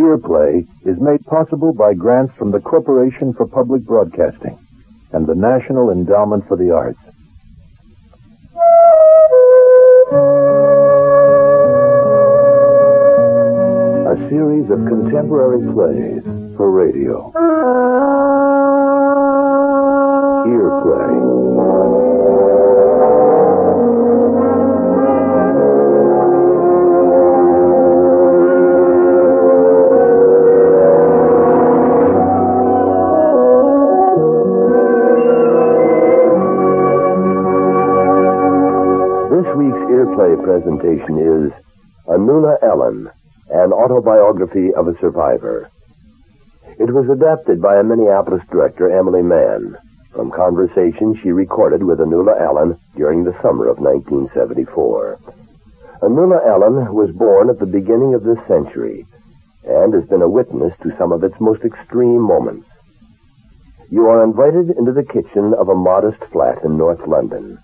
Earplay is made possible by grants from the Corporation for Public Broadcasting and the National Endowment for the Arts. A series of contemporary plays for radio. Earplay. This week's Earplay presentation is Annulla, an autobiography of a survivor. It was adapted by a Minneapolis director, Emily Mann, from conversations she recorded with Annulla during the summer of 1974. Annulla was born at the beginning of this century and has been a witness to some of its most extreme moments. You are invited into the kitchen of a modest flat in North London.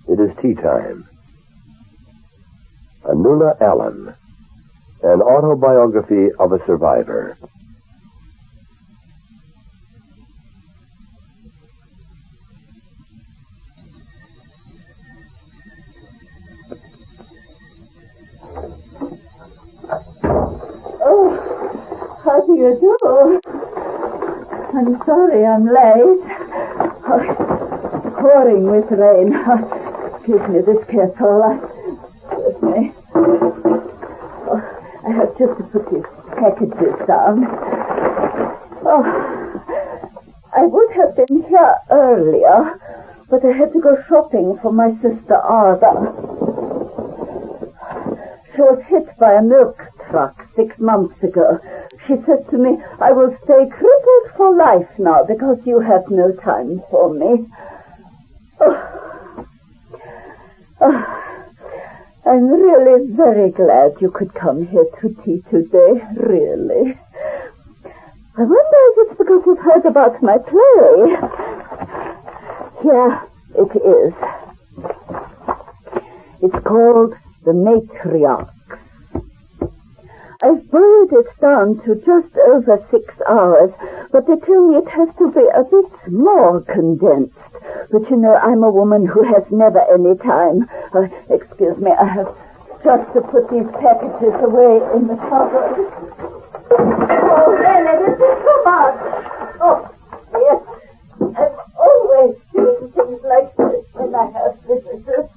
It is tea time. Annulla, an autobiography of a survivor. Oh, how do you do? I'm sorry I'm late. Oh, pouring with rain. Excuse me, this careful. Excuse me. I have just to put these packages down. Oh, I would have been here earlier, but I had to go shopping for my sister Ada. She was hit by a milk truck 6 months ago. She said to me, I will stay crippled for life now because you have no time for me. I'm really very glad you could come here to tea today, really. I wonder if it's because you've heard about my play. Here it is. It's called The Matriarchs. I've boiled it down to just over 6 hours, but they tell me it has to be a bit more condensed. But you know, I'm a woman who has never any time. Excuse me, I have just to put these packages away in the cupboard. Oh, really, this is too much. Oh, yes. I'm always doing things like this when I have visitors.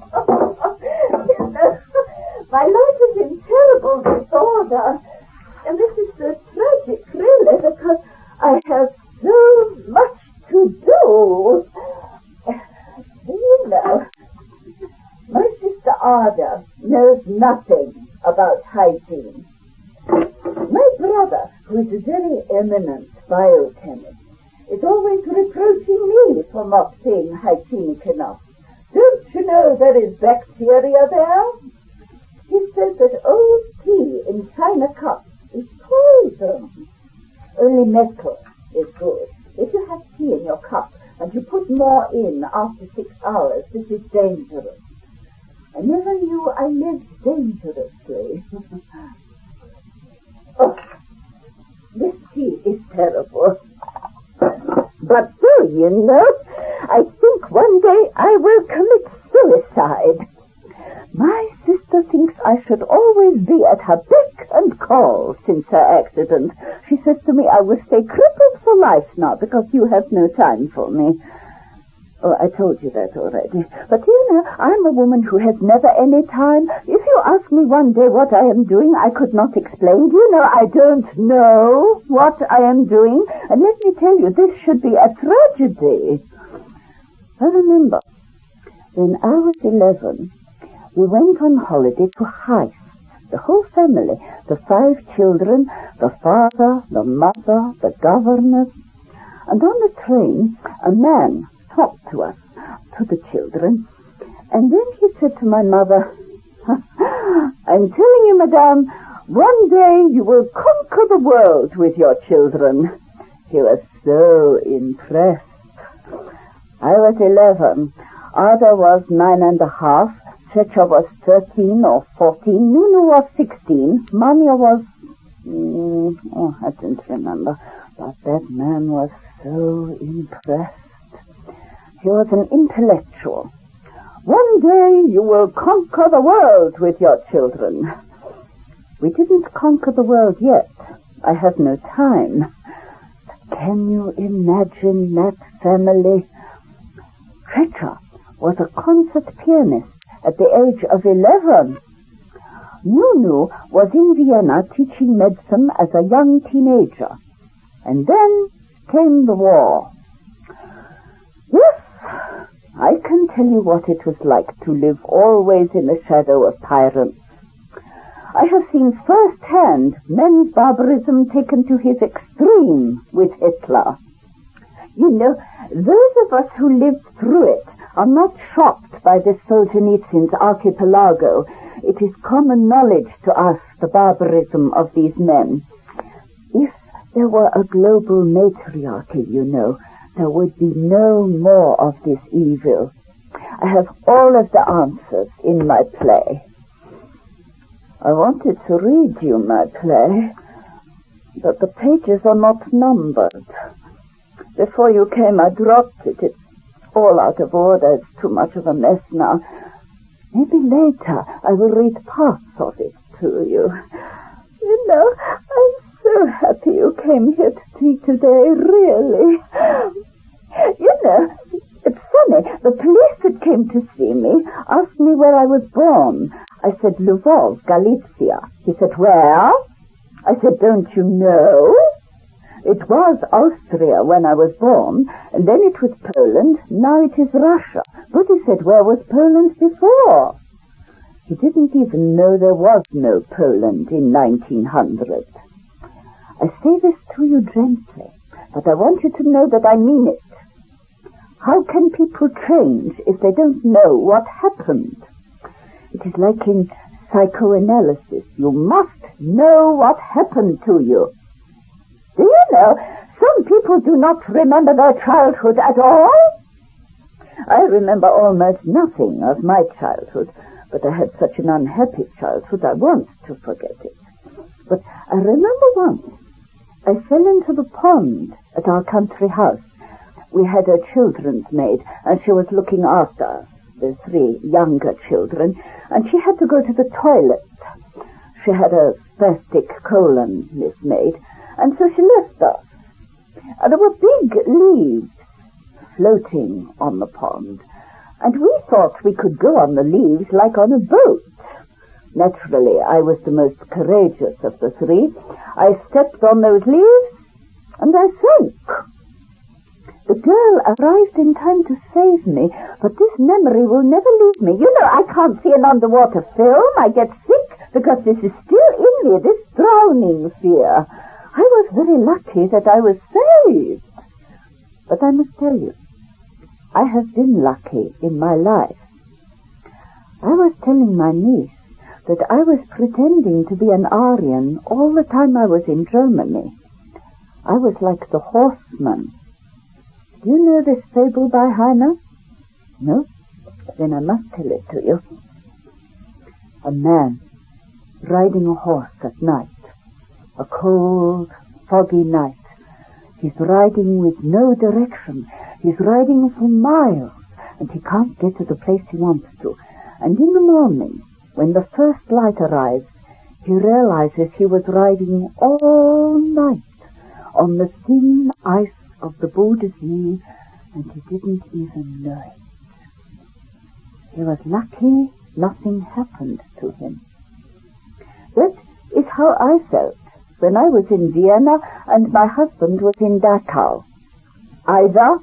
My life is in terrible disorder. And this is so tragic, really, because I have so much to do. You know, my sister Ada knows nothing about hygiene. My brother, who is a very eminent biochemist, is always reproaching me for not being hygienic enough. Don't you know there is bacteria there? He says that old tea in china cups is poison. Only metal is good. If you have tea in your cup, and you put more in after 6 hours, this is dangerous. I never knew I lived dangerously. Oh, this tea is terrible. But do you know, I think one day I will commit suicide. My sister thinks I should always be at her beck and call since her accident. She says to me, I will stay crippled for life now because you have no time for me. Oh, I told you that already. But you know, I'm a woman who has never any time. If you ask me one day what I am doing, I could not explain. Do you know, I don't know what I am doing. And let me tell you, this should be a tragedy. I remember, when I was 11, we went on holiday to Heist, the whole family, the 5 children, the father, the mother, the governess. And on the train, a man talked to us, to the children, and then he said to my mother, I'm telling you, madame, one day you will conquer the world with your children. He was so impressed. I was 11. Ada was 9.5. Checha was 13 or 14. Nunu was 16. Manya was I don't remember. But that man was so impressed. He was an intellectual. One day you will conquer the world with your children. We didn't conquer the world yet. I have no time. Can you imagine that family? Treccia was a concert pianist at the age of 11. Nunu was in Vienna teaching medicine as a young teenager. And then came the war. Yes, I can tell you what it was like to live always in the shadow of tyrants. I have seen firsthand men's barbarism taken to his extreme with Hitler. You know, those of us who lived through it are not shocked by this Solzhenitsyn's archipelago. It is common knowledge to us, the barbarism of these men. If there were a global matriarchy, you know, there would be no more of this evil. I have all of the answers in my play. I wanted to read you my play, but the pages are not numbered. Before you came, I dropped it. It's all out of order. It's too much of a mess now. Maybe later I will read parts of it to you. You know, I'm so happy you came here to tea today, really. You know, it's funny. The police that came to see me asked me where I was born. I said, Lvov, Galicia. He said, where? I said, don't you know? It was Austria when I was born, and then it was Poland, now it is Russia. But he said, where was Poland before? He didn't even know there was no Poland in 1900. I say this to you gently, but I want you to know that I mean it. How can people change if they don't know what happened? It is like in psychoanalysis. You must know what happened to you. Do you know, some people do not remember their childhood at all? I remember almost nothing of my childhood, but I had such an unhappy childhood I want to forget it. But I remember once, I fell into the pond at our country house. We had a children's maid, and she was looking after the 3 younger children, and she had to go to the toilet. She had a spastic colon, this maid, and so she left us. There were big leaves floating on the pond, and we thought we could go on the leaves like on a boat. Naturally, I was the most courageous of the 3. I stepped on those leaves, and I sank. The girl arrived in time to save me, but this memory will never leave me. You know, I can't see an underwater film. I get sick because this is still in me, this drowning fear. I was very lucky that I was saved. But I must tell you, I have been lucky in my life. I was telling my niece that I was pretending to be an Aryan all the time I was in Germany. I was like the horseman. Do you know this fable by Heine? No? Then I must tell it to you. A man riding a horse at night. A cold, foggy night. He's riding with no direction. He's riding for miles, and he can't get to the place he wants to. And in the morning, when the first light arrives, he realizes he was riding all night on the thin ice of the Bout de Vie, and he didn't even know it. He was lucky nothing happened to him. That is how I felt when I was in Vienna and my husband was in Dachau. Either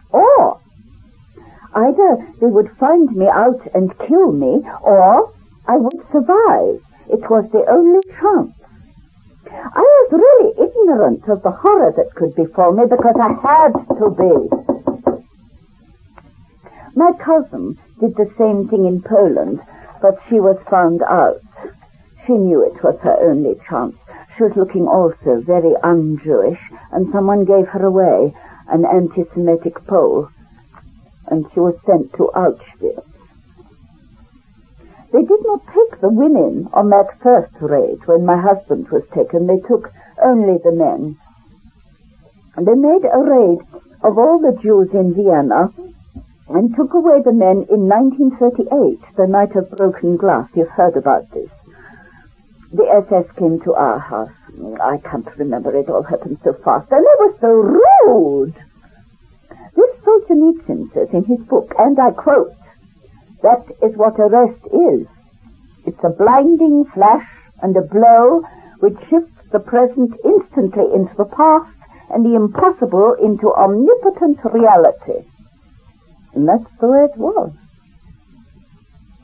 or. Either they would find me out and kill me, or I would survive. It was the only chance. I was really ignorant of the horror that could befall me because I had to be. My cousin did the same thing in Poland, but she was found out. She knew it was her only chance. She was looking also very un-Jewish, and someone gave her away, an anti-Semitic Pole, and she was sent to Auschwitz. They did not take the women on that first raid when my husband was taken. They took only the men. And they made a raid of all the Jews in Vienna and took away the men in 1938, the night of broken glass. You've heard about this. The SS came to our house. I can't remember, it all happened so fast. And they were so rude. This Solzhenitsyn says in his book, and I quote, "That is what arrest is. It's a blinding flash and a blow which shifts the present instantly into the past and the impossible into omnipotent reality." And that's the way it was.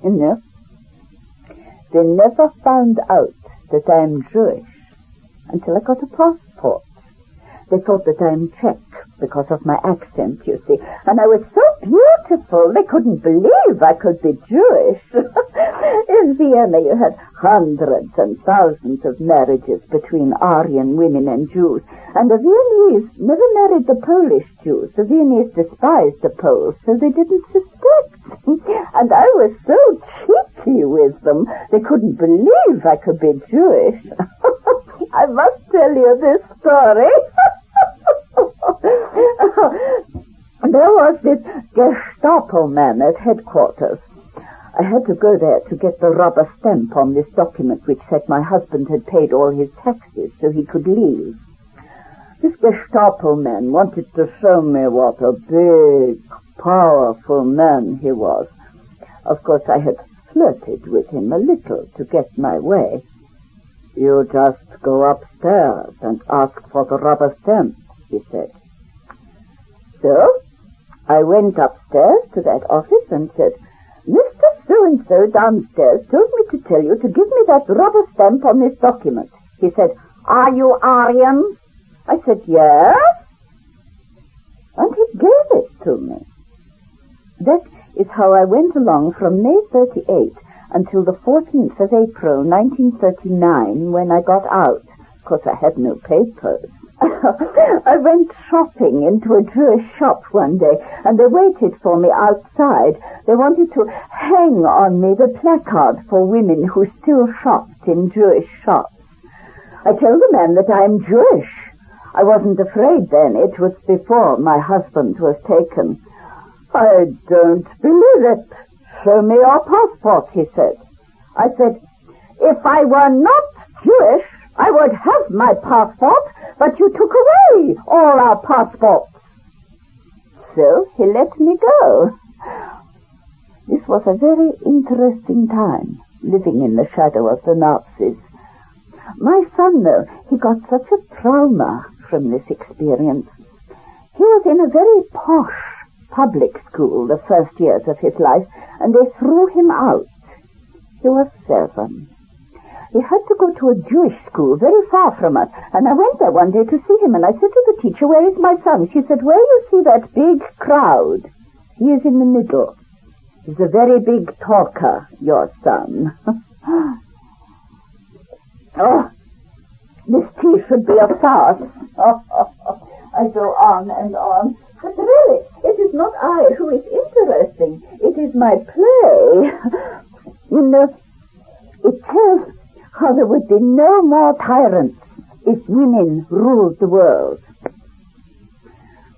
You know, they never found out that I'm Jewish until I got a passport. They thought that I'm Czech because of my accent, you see. And I was so beautiful, they couldn't believe I could be Jewish. In Vienna, you had hundreds and thousands of marriages between Aryan women and Jews. And the Viennese never married the Polish Jews. The Viennese despised the Poles, so they didn't suspect. And I was so cheeky with them, they couldn't believe I could be Jewish. I must tell you this story. There was this Gestapo man at headquarters. I had to go there to get the rubber stamp on this document which said my husband had paid all his taxes so he could leave. This Gestapo man wanted to show me what a big, powerful man he was. Of course, I had flirted with him a little to get my way. "You just go upstairs and ask for the rubber stamp," he said. So, I went upstairs to that office and said, "Mr. So-and-so downstairs told me to tell you to give me that rubber stamp on this document." He said, "Are you Aryan?" I said, "Yes." And he gave it to me. That is how I went along from May 38 until the 14th of April 1939 when I got out. Of course, I had no papers. I went shopping into a Jewish shop one day, and they waited for me outside. They wanted to hang on me the placard for women who still shopped in Jewish shops. I told the man that I'm Jewish. I wasn't afraid then. It was before my husband was taken. "I don't believe it. Show me your passport," he said. I said, "If I were not Jewish, I would have my passport, but you took away all our passports." So he let me go. This was a very interesting time, living in the shadow of the Nazis. My son, though, he got such a trauma from this experience. He was in a very posh public school the first years of his life, and they threw him out. He was 7. He had to go to a Jewish school very far from us, and I went there one day to see him, and I said to the teacher, "Where is my son?" She said, "Where you see that big crowd? He is in the middle. He's a very big talker, your son." Oh, this tea should be a farce. I go on and on. But really, it is not I who is interesting. It is my play. You know, it tells how there would be no more tyrants if women ruled the world.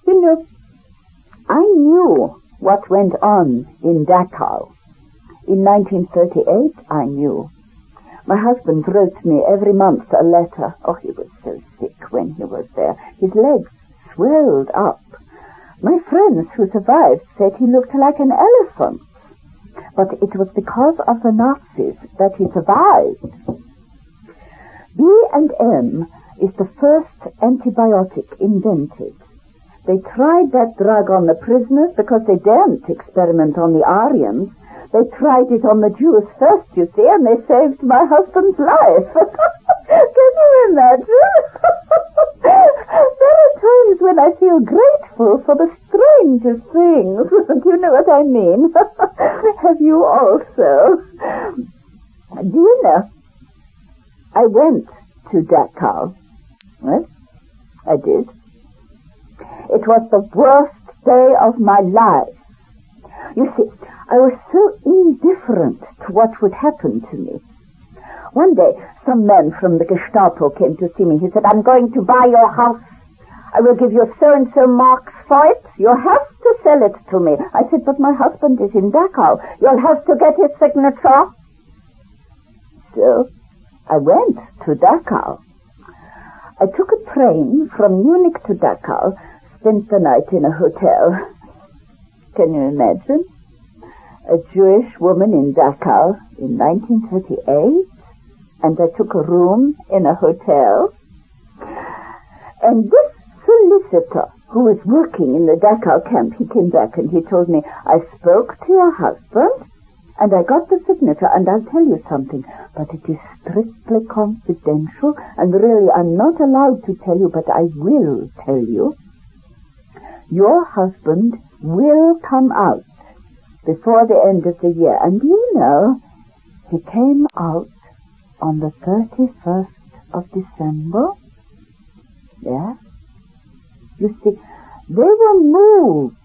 You know, I knew what went on in Dachau. In 1938, I knew. My husband wrote me every month a letter. Oh, he was so sick when he was there. His legs swelled up. My friends who survived said he looked like an elephant. But it was because of the Nazis that he survived. B&M is the first antibiotic invented. They tried that drug on the prisoners because they daren't experiment on the Aryans. They tried it on the Jews first, you see, and they saved my husband's life. Can you imagine? There are times when I feel grateful for the strangest things. Do you know what I mean? Have you also? Do you know, I went to Dachau. Yes, I did. It was the worst day of my life. You see, I was so indifferent to what would happen to me. One day, some man from the Gestapo came to see me. He said, I'm going to buy your house. I will give you so-and-so marks for it. You'll have to sell it to me. I said, but my husband is in Dachau. You'll have to get his signature. So, I went to Dachau. I took a train from Munich to Dachau, spent the night in a hotel. Can you imagine? A Jewish woman in Dachau in 1938, and I took a room in a hotel. And this solicitor who was working in the Dachau camp, he came back and he told me, I spoke to your husband and I got the signature, and I'll tell you something, but it is strictly confidential, and really I'm not allowed to tell you, but I will tell you. Your husband will come out before the end of the year. And you know, he came out on the 31st of December. Yeah? You see, they were moved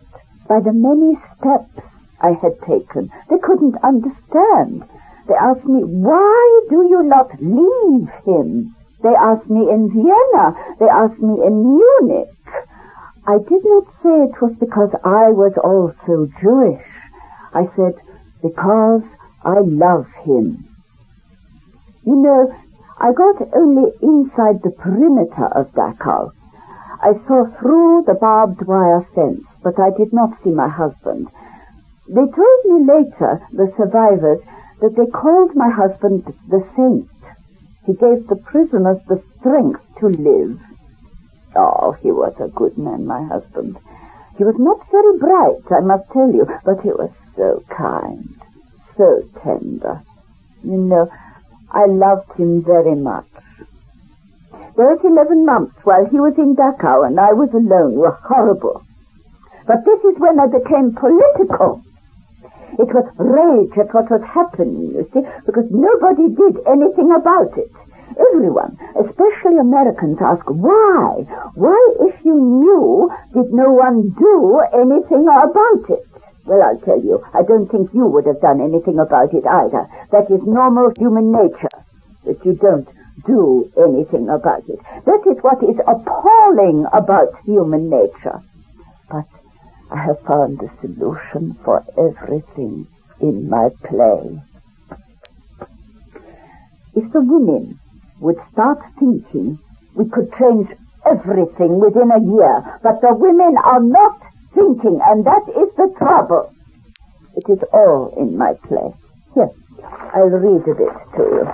by the many steps I had taken. They couldn't understand. They asked me, why do you not leave him? They asked me in Vienna. They asked me in Munich. I did not say it was because I was also Jewish. I said, because I love him. You know, I got only inside the perimeter of Dachau. I saw through the barbed wire fence, but I did not see my husband. They told me later, the survivors, that they called my husband the saint. He gave the prisoners the strength to live. Oh, he was a good man, my husband. He was not very bright, I must tell you, but he was so kind, so tender. You know, I loved him very much. Those 11 months while he was in Dachau and I was alone were horrible. But this is when I became political. It was rage at what was happening, you see, because nobody did anything about it. Everyone, especially Americans, ask, why? Why, if you knew, did no one do anything about it? Well, I'll tell you, I don't think you would have done anything about it either. That is normal human nature, that you don't do anything about it. That is what is appalling about human nature. But I have found a solution for everything in my play. If the women would start thinking, we could change everything within a year. But the women are not thinking, and that is the trouble. It is all in my play. Here, I'll read a bit to you.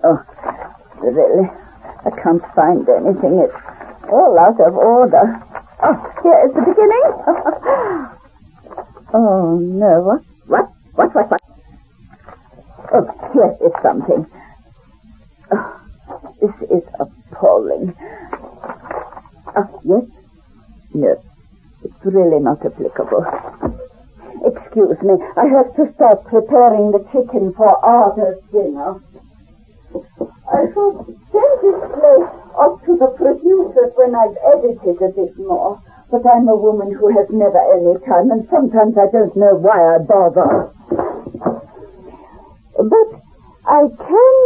Oh, really, I can't find anything. It's all out of order. Oh, here is the beginning. Oh, no. What? Oh, here is something. Oh, this is appalling. Oh, yes? No, it's really not applicable. Excuse me, I have to start preparing the chicken for Arthur's dinner. I shall send this play up to the producers when I've edited a bit more. But I'm a woman who has never any time, and sometimes I don't know why I bother. But I can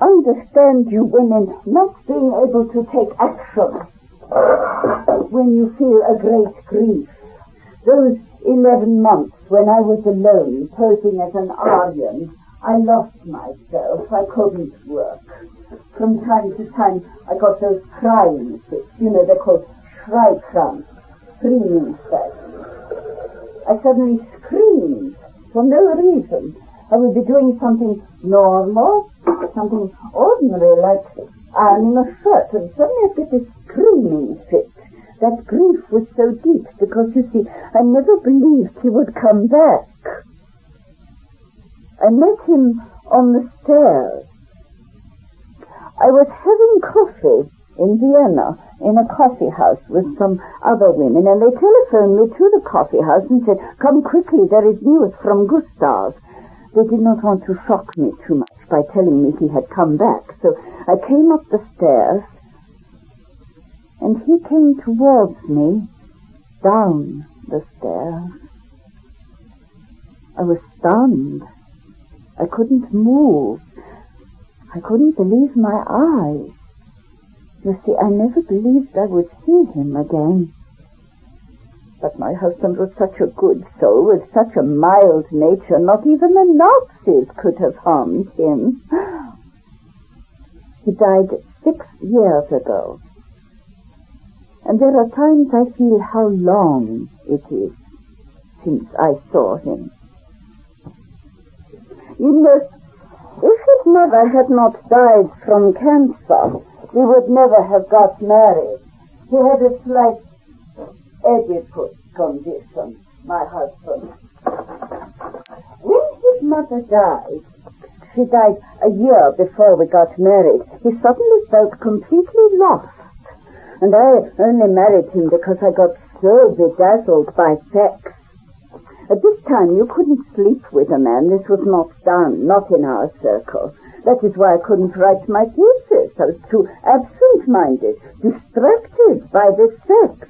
understand you women not being able to take action when you feel a great grief. Those 11 months when I was alone, posing as an Aryan, I lost myself. I couldn't work. From time to time, I got those crying fits. You know, they're called Schreikranz, screaming fits. I suddenly screamed for no reason. I would be doing something normal, something ordinary, like ironing a shirt, and suddenly I get this screaming fit. That grief was so deep, because, you see, I never believed he would come back. I met him on the stairs. I was having coffee in Vienna, in a coffee house with some other women, and they telephoned me to the coffee house and said, come quickly, there is news from Gustav. They did not want to shock me too much by telling me he had come back, so I came up the stairs, and he came towards me down the stairs. I was stunned. I couldn't move. I couldn't believe my eyes. You see, I never believed I would see him again. But my husband was such a good soul, with such a mild nature, not even the Nazis could have harmed him. He died 6 years ago. And there are times I feel how long it is since I saw him. You know, if his mother had not died from cancer, we would never have got married. He had a slight Oedipus condition, my husband. When his mother died, she died a year before we got married, he suddenly felt completely lost. And I only married him because I got so bedazzled by sex. At this time, you couldn't sleep with a man. This was not done, not in our circle. That is why I couldn't write my thesis. I was too absent-minded, distracted by this sex.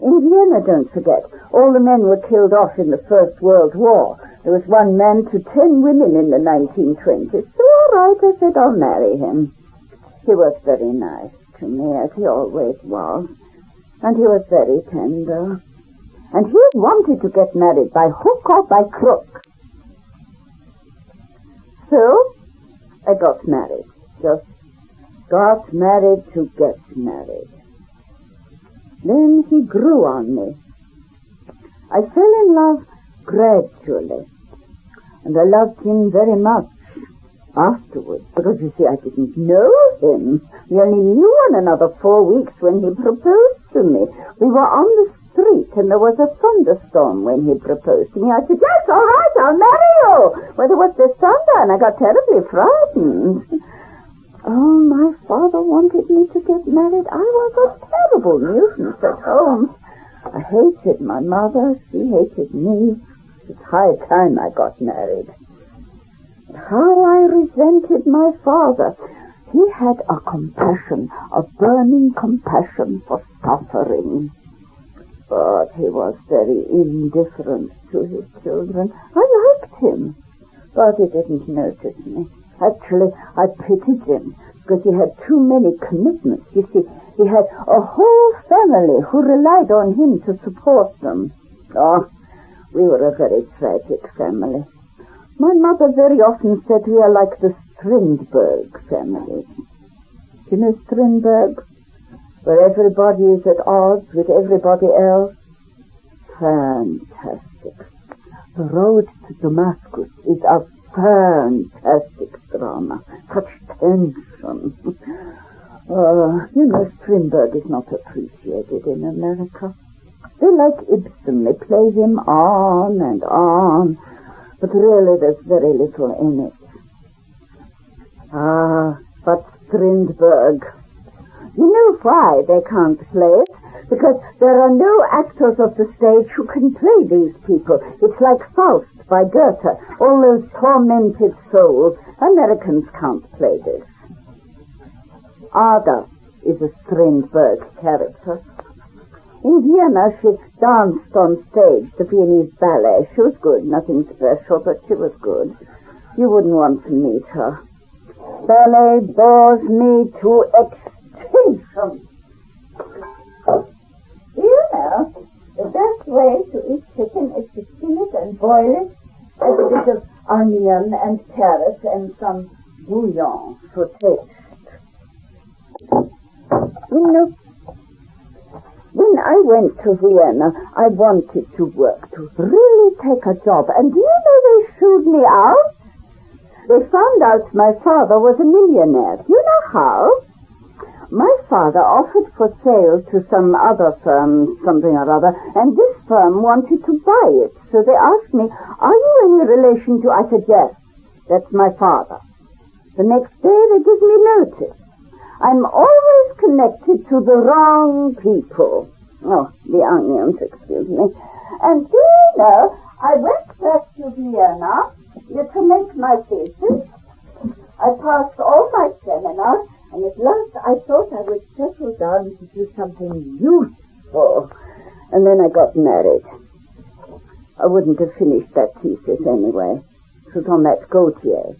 In Vienna, don't forget, all the men were killed off in the First World War. There was 1 man to 10 women in the 1920s. So all right, I said, I'll marry him. He was very nice to me, as he always was. And he was very tender. And he wanted to get married by hook or by crook. So, I got married. Just got married to get married. Then he grew on me. I fell in love gradually. And I loved him very much afterwards, because you see, I didn't know him. We only knew one another 4 weeks when he proposed to me. We were on the street, and there was a thunderstorm when he proposed to me. I said, yes, all right, I'll marry you. Well, there was this thunder, and I got terribly frightened. Oh, my father wanted me to get married. I was a terrible nuisance at home. I hated my mother. She hated me. It's high time I got married. How I resented my father. He had a compassion, a burning compassion for suffering. But he was very indifferent to his children. I liked him, but he didn't notice me. Actually, I pitied him because he had too many commitments. You see, he had a whole family who relied on him to support them. Oh, we were a very tragic family. My mother very often said we are like the Strindberg family. Do you know Strindberg? Where everybody is at odds with everybody else. Fantastic. The Road to Damascus is a fantastic drama. Such tension. You know, Strindberg is not appreciated in America. They like Ibsen. They play him on and on. But really, there's very little in it. But Strindberg. You know why they can't play it? Because there are no actors of the stage who can play these people. It's like Faust by Goethe. All those tormented souls. Americans can't play this. Ada is a Strindberg character. In Vienna, she danced on stage, the Viennese ballet. She was good, nothing special, but she was good. You wouldn't want to meet her. Ballet bores me to extinction. You know, the best way to eat chicken is to skin it and boil it, add a bit of onion and carrot and some bouillon for taste. You know, when I went to Vienna, I wanted to work, to really take a job. And do you know they shooed me out? They found out my father was a millionaire. Do you know how? My father offered for sale to some other firm, something or other, and this firm wanted to buy it. So they asked me, are you any relation to... I said, yes, that's my father. The next day they give me notice. I'm always connected to the wrong people. Oh, the onions, excuse me. And do you know, I went back to Vienna to make my thesis. I passed all my seminars, and at last I thought I would settle down to do something useful. And then I got married. I wouldn't have finished that thesis anyway. It was on that Gautier.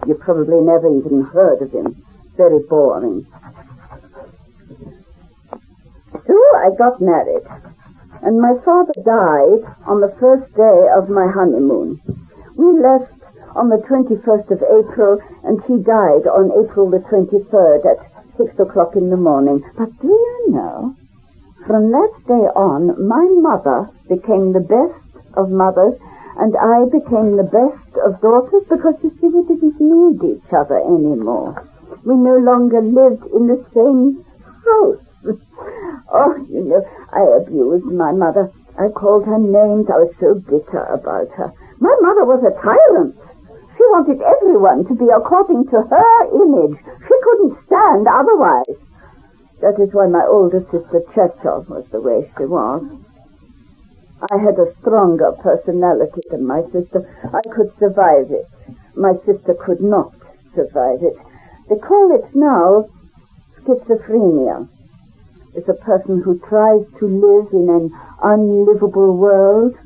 You probably never even heard of him. Very boring. So I got married. And my father died on the first day of my honeymoon. We left on the 21st of April, and he died on April the 23rd at 6 o'clock in the morning. But do you know, from that day on, my mother became the best of mothers, and I became the best of daughters, because, you see, we didn't need each other anymore. We no longer lived in the same house. Oh, you know, I abused my mother. I called her names. I was so bitter about her. My mother was a tyrant. She wanted everyone to be according to her image. She couldn't stand otherwise. That is why my older sister Churchill was the way she was. I had a stronger personality than my sister. I could survive it. My sister could not survive it. They call it now schizophrenia. It's a person who tries to live in an unlivable world,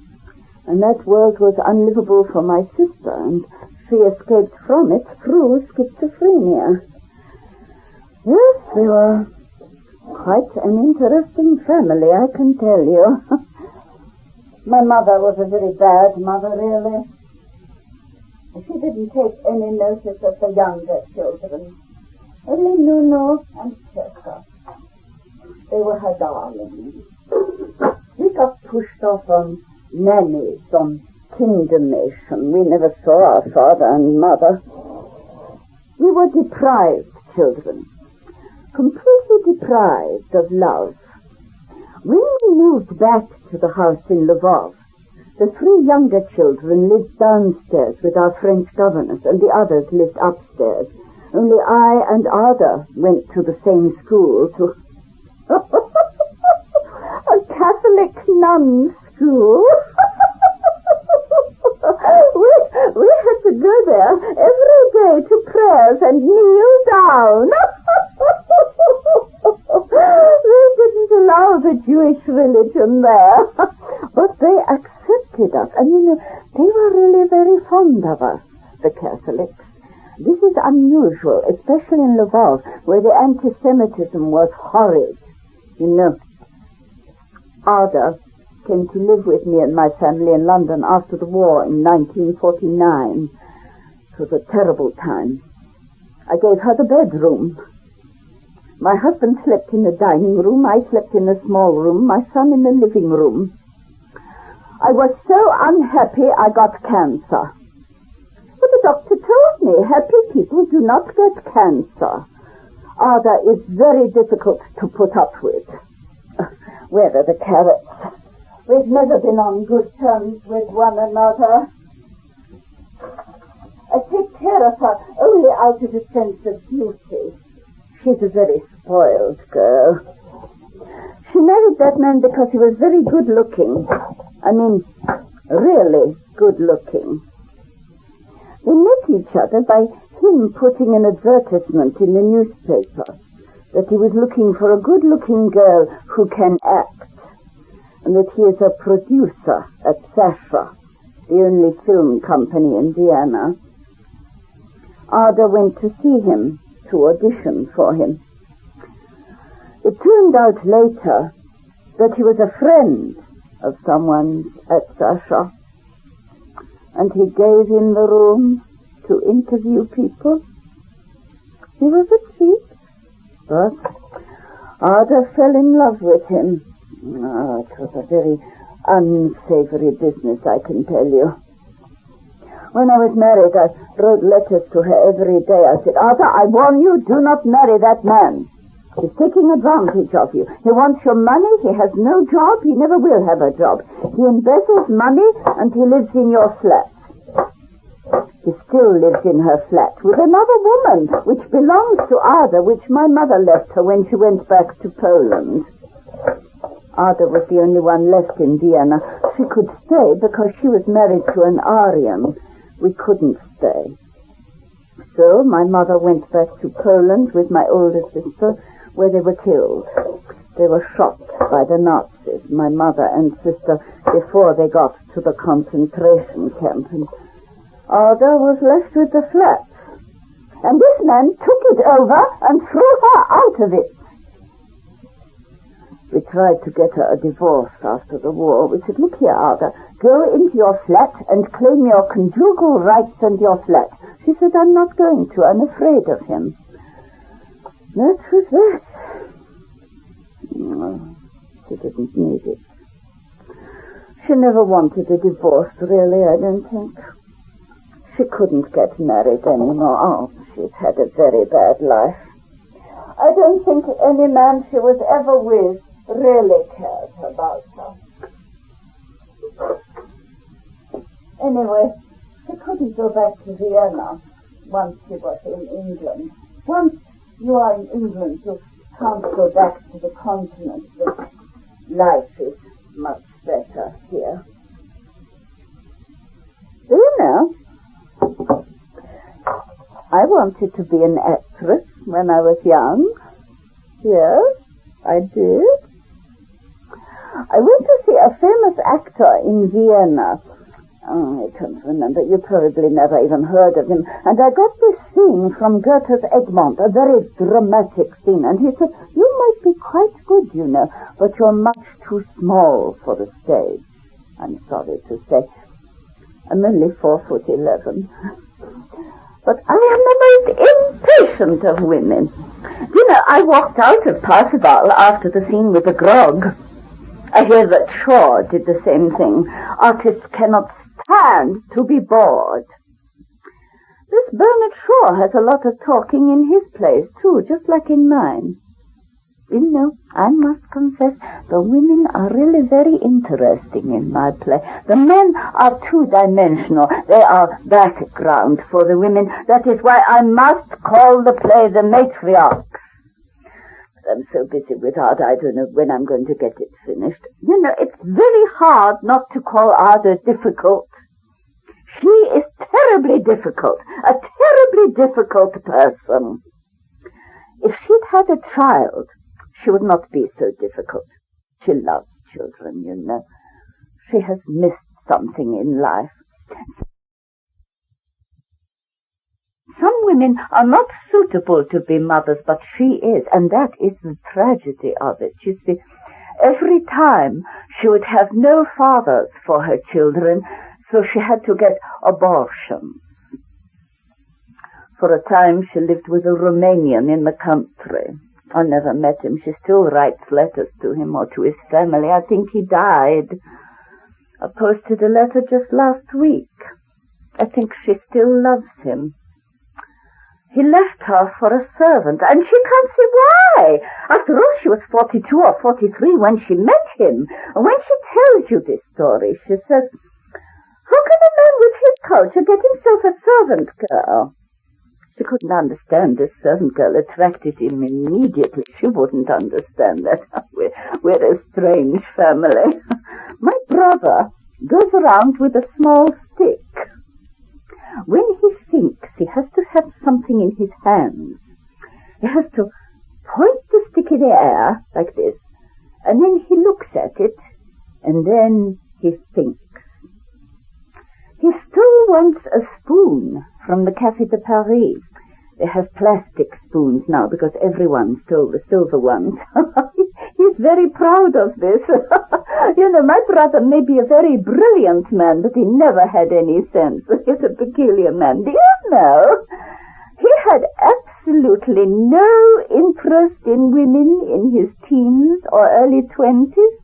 and that world was unlivable for my sister, and she escaped from it through schizophrenia. Yes, they were quite an interesting family, I can tell you. My mother was a very bad mother, really. She didn't take any notice of the younger children. Only Nuno and Chester. They were her darlings. We got pushed off on nannies, on kingdomation. We never saw our father and mother. We were deprived children, completely deprived of love. When we moved back to the house in Lvov, the three younger children lived downstairs with our French governess, and the others lived upstairs. Only I and Ada went to the same school, to a Catholic nun school. we had to go there every day to prayers and kneel down. They didn't allow the Jewish religion there, but they accepted us. And you know, they were really very fond of us, the Catholics. This is unusual, especially in Lvov, where the anti-Semitism was horrid. You know, Ada came to live with me and my family in London after the war in 1949. It was a terrible time. I gave her the bedroom. My husband slept in the dining room. I slept in the small room. My son in the living room. I was so unhappy I got cancer. But the doctor told me happy people do not get cancer. Ada is very difficult to put up with. Where are the carrots? We've never been on good terms with one another. I take care of her only out of a sense of duty. She's a very spoiled girl. She married that man because he was very good looking. I mean, really good looking. They met each other by him putting an advertisement in the newspaper that he was looking for a good-looking girl who can act, and that he is a producer at Sasha, the only film company in Vienna. Ada went to see him, to audition for him. It turned out later that he was a friend of someone's at Sasha, and he gave him the room to interview people. He was a cheat, but Ada fell in love with him. It was a very unsavory business, I can tell you. When I was married, I wrote letters to her every day. I said, Ada, I warn you, do not marry that man. He's taking advantage of you. He wants your money. He has no job. He never will have a job. He embezzles money, and he lives in your flat. He still lives in her flat with another woman, which belongs to Ada, which my mother left her when she went back to Poland. Ada was the only one left in Vienna. She could stay because she was married to an Aryan. We couldn't stay. So my mother went back to Poland with my older sister, where they were killed. They were shot by the Nazis, my mother and sister, before they got to the concentration camp. And Ada was left with the flat. And this man took it over and threw her out of it. We tried to get her a divorce after the war. We said, look here, Ada, go into your flat and claim your conjugal rights and your flat. She said, I'm not going to. I'm afraid of him. That was that. No, she didn't need it. She never wanted a divorce, really, I don't think. She couldn't get married anymore. Oh, she'd had a very bad life. I don't think any man she was ever with really cared about her. Anyway, she couldn't go back to Vienna once she was in England. Once you are in England, you can't go back to the continent. But life is much better here. Do you know, I wanted to be an actress when I was young. Yes, I did. I went to see a famous actor in Vienna. Oh, I can't remember. You probably never even heard of him. And I got this scene from Goethe's Egmont, a very dramatic scene. And he said, you might be quite good, you know, but you're much too small for the stage. I'm sorry to say. I'm only 4'11". But I am the most impatient of women. You know, I walked out of Parsifal after the scene with the grog. I hear that Shaw did the same thing. Artists cannot stand to be bored. This Bernard Shaw has a lot of talking in his plays, too, just like in mine. You know, I must confess, the women are really very interesting in my play. The men are two-dimensional. They are background for the women. That is why I must call the play The Matriarchs. I'm so busy with art, I don't know when I'm going to get it finished. You know, it's very hard not to call Ada difficult. She is terribly difficult, a terribly difficult person. If she'd had a child, she would not be so difficult. She loves children, you know. She has missed something in life. Some women are not suitable to be mothers, but she is, and that is the tragedy of it. You see, every time she would have no fathers for her children, so she had to get abortions. For a time she lived with a Romanian in the country. I never met him. She still writes letters to him or to his family. I think he died. I posted a letter just last week. I think she still loves him. He left her for a servant, and she can't see why. After all, she was 42 or 43 when she met him. And when she tells you this story, she says, how can a man with his culture get himself a servant girl? She couldn't understand this servant girl attracted him immediately. She wouldn't understand that. We're a strange family. My brother goes around with a small stick. When he thinks, he has to have something in his hands. He has to point the stick in the air, like this, and then he looks at it, and then he thinks. He still wants a spoon from the Café de Paris. They have plastic spoons now because everyone stole the silver ones. He's very proud of this. You know, my brother may be a very brilliant man, but he never had any sense. He's a peculiar man. Do you know? He had absolutely no interest in women in his teens or early 20s.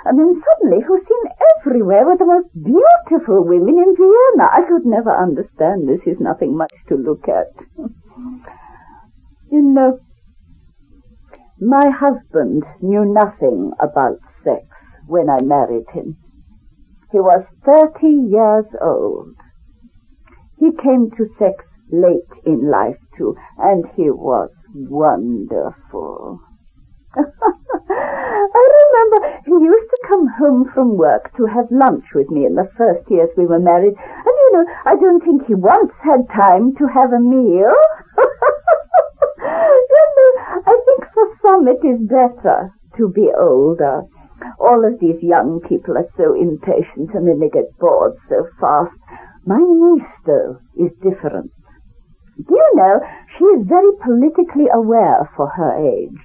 And then suddenly he was seen everywhere with the most beautiful women in Vienna. I could never understand this. Is nothing much to look at. You know, my husband knew nothing about sex when I married him. He was 30 years old. He came to sex late in life, too, and he was wonderful. I remember he used to come home from work to have lunch with me in the first years we were married. And, you know, I don't think he once had time to have a meal. You know, I think for some it is better to be older. All of these young people are so impatient and then they get bored so fast. My niece, though, is different. Do you know, she is very politically aware for her age.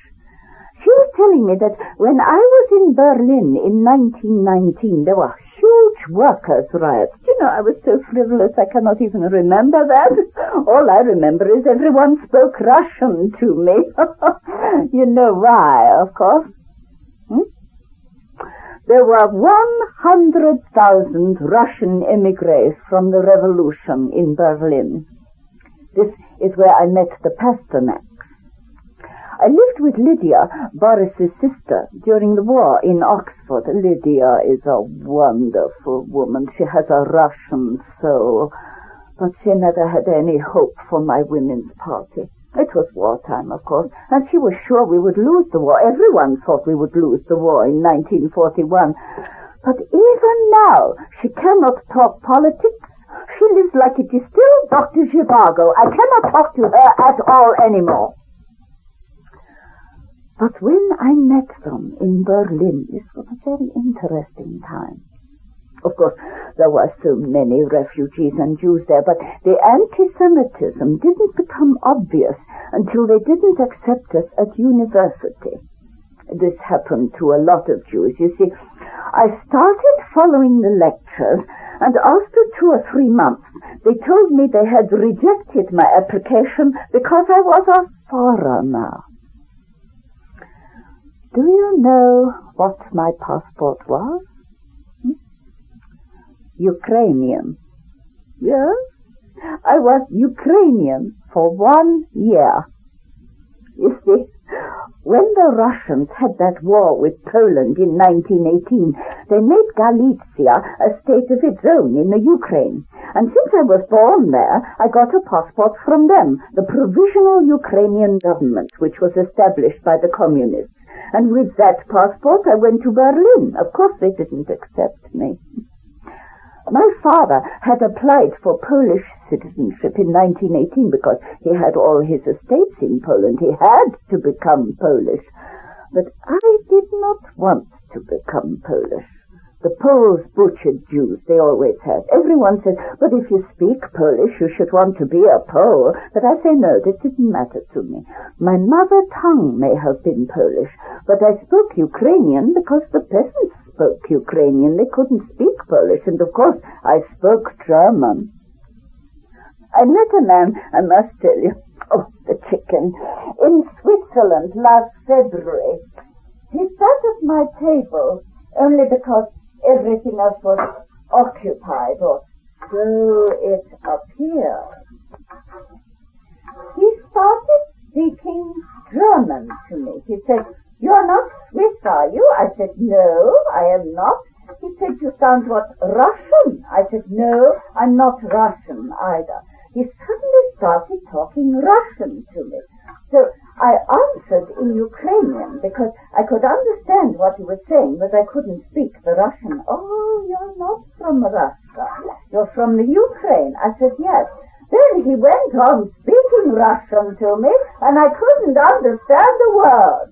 She was telling me that when I was in Berlin in 1919, there were huge workers' riots. You know, I was so frivolous I cannot even remember that. All I remember is everyone spoke Russian to me. You know why, of course. There were 100,000 Russian émigrés from the revolution in Berlin. This is where I met the Pasternaks. I lived with Lydia, Boris's sister, during the war in Oxford. Lydia is a wonderful woman. She has a Russian soul, but she never had any hope for my women's party. It was wartime, of course, and she was sure we would lose the war. Everyone thought we would lose the war in 1941. But even now, she cannot talk politics. She lives like it is still Dr. Zhivago. I cannot talk to her at all anymore. But when I met them in Berlin, this was a very interesting time. Of course, there were so many refugees and Jews there, but the anti-Semitism didn't become obvious until they didn't accept us at university. This happened to a lot of Jews. You see, I started following the lectures, and after 2 or 3 months, they told me they had rejected my application because I was a foreigner. Do you know what my passport was? Ukrainian. Yes, I was Ukrainian for 1 year. You see, when the Russians had that war with Poland in 1918, they made Galicia a state of its own in the Ukraine. And since I was born there, I got a passport from them, the Provisional Ukrainian Government, which was established by the communists. And with that passport, I went to Berlin. Of course, they didn't accept me. My father had applied for Polish citizenship in 1918 because he had all his estates in Poland. He had to become Polish. But I did not want to become Polish. The Poles butchered Jews. They always had. Everyone said, but if you speak Polish, you should want to be a Pole. But I say no, that didn't matter to me. My mother tongue may have been Polish, but I spoke Ukrainian because the peasants spoke Ukrainian. They couldn't speak Polish, and of course I spoke German. I met a man, I must tell you, the chicken, in Switzerland last February. He sat at my table only because everything else was occupied, or so it appeared. He started speaking German to me. He said, "You're not Swiss, are you?" I said, "No, I am not." He said, "You sound what, Russian?" I said, "No, I'm not Russian either." He suddenly started talking Russian to me. So I answered in Ukrainian because I could understand what he was saying, but I couldn't speak the Russian. "Oh, you're not from Russia. You're from the Ukraine." I said, "Yes." Then he went on speaking Russian to me, and I couldn't understand a word.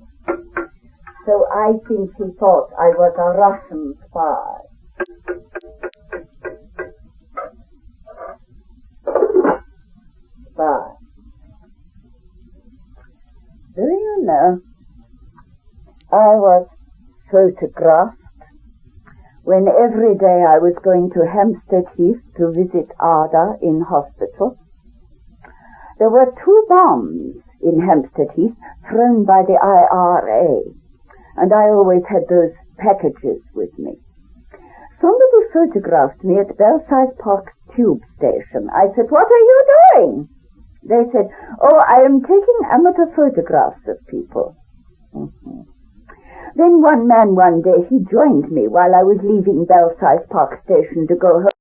So I think he thought I was a Russian spy. Do you know, I was photographed when every day I was going to Hampstead Heath to visit Ada in hospital. There were 2 bombs in Hampstead Heath thrown by the IRA, and I always had those packages with me. Somebody photographed me at Belsize Park tube station. I said, "What are you doing?" They said, "Oh, I am taking amateur photographs of people." Then one man one day, he joined me while I was leaving Belsize Park station to go home.